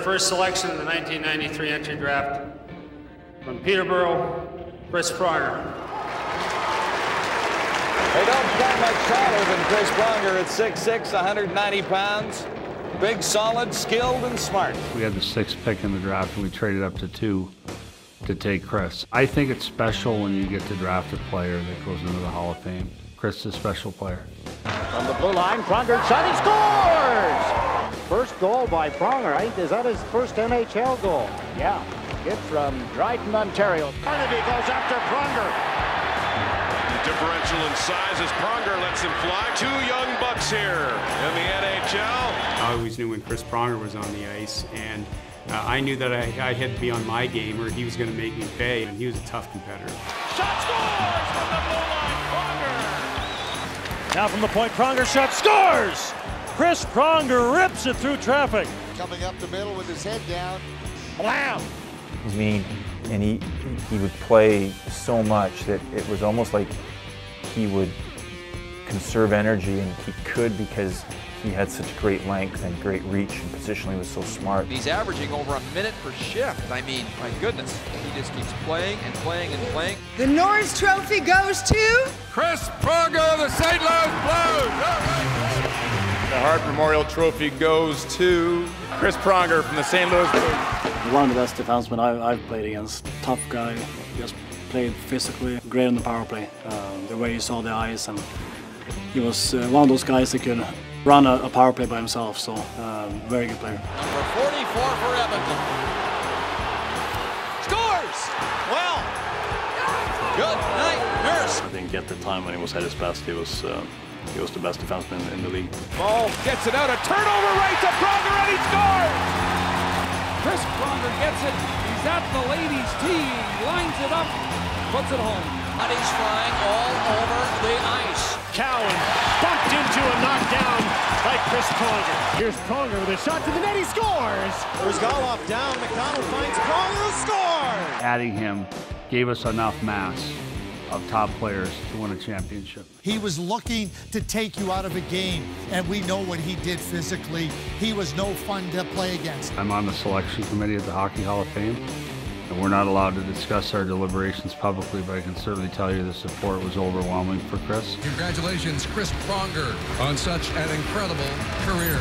first selection in the 1993 entry draft from Peterborough, Chris Pronger. They don't get much taller than Chris Pronger at 6'6", 190 pounds. Big, solid, skilled, and smart. We had the 6th pick in the draft, and we traded up to 2 to take Chris. I think it's special when you get to draft a player that goes into the Hall of Fame. Chris is a special player. From the blue line, Pronger shot, he scores! First goal by Pronger. Is that his first NHL goal? Yeah. Kid from Dryden, Ontario. Carnaby goes after Pronger. Differential in size as Pronger lets him fly. 2 young bucks here in the NHL. I always knew when Chris Pronger was on the ice, and I knew that I had to be on my game or he was going to make me pay, and he was a tough competitor. Shot scores from the blue line, Pronger! Now from the point, Pronger shot scores! Chris Pronger rips it through traffic. Coming up the middle with his head down. Blam! He's mean, and he would play so much that it was almost like he would conserve energy, and he could because he had such great length and great reach, and positionally was so smart. He's averaging over a minute per shift. I mean, my goodness, he just keeps playing and playing and playing. The Norris Trophy goes to Chris Pronger, the St. Louis Blues. The Hart Memorial Trophy goes to Chris Pronger from the St. Louis Blues. One of the best defensemen I've played against. Tough guy, just played physically, great on the power play. The way he saw the ice, and he was one of those guys that could run a power play by himself, so very good player. Number 44 for Edmonton. Scores! Well, good night, Nurse. I didn't get the time when he was at his best. He was the best defenseman in the league. Ball gets it out, a turnover right to Pronger, and he scores! Chris Pronger gets it. He's at the ladies' tee. Lines it up, puts it home. Buddies flying all over the ice. Cowan bumped into a knockdown by Chris Pronger. Here's Pronger with a shot to the net. He scores. Brzgalov down. McDonald finds Pronger, scores. Adding him gave us enough mass of top players to win a championship. He was looking to take you out of a game, and we know what he did physically. He was no fun to play against. I'm on the selection committee at the Hockey Hall of Fame, and we're not allowed to discuss our deliberations publicly, but I can certainly tell you the support was overwhelming for Chris. Congratulations, Chris Pronger, on such an incredible career.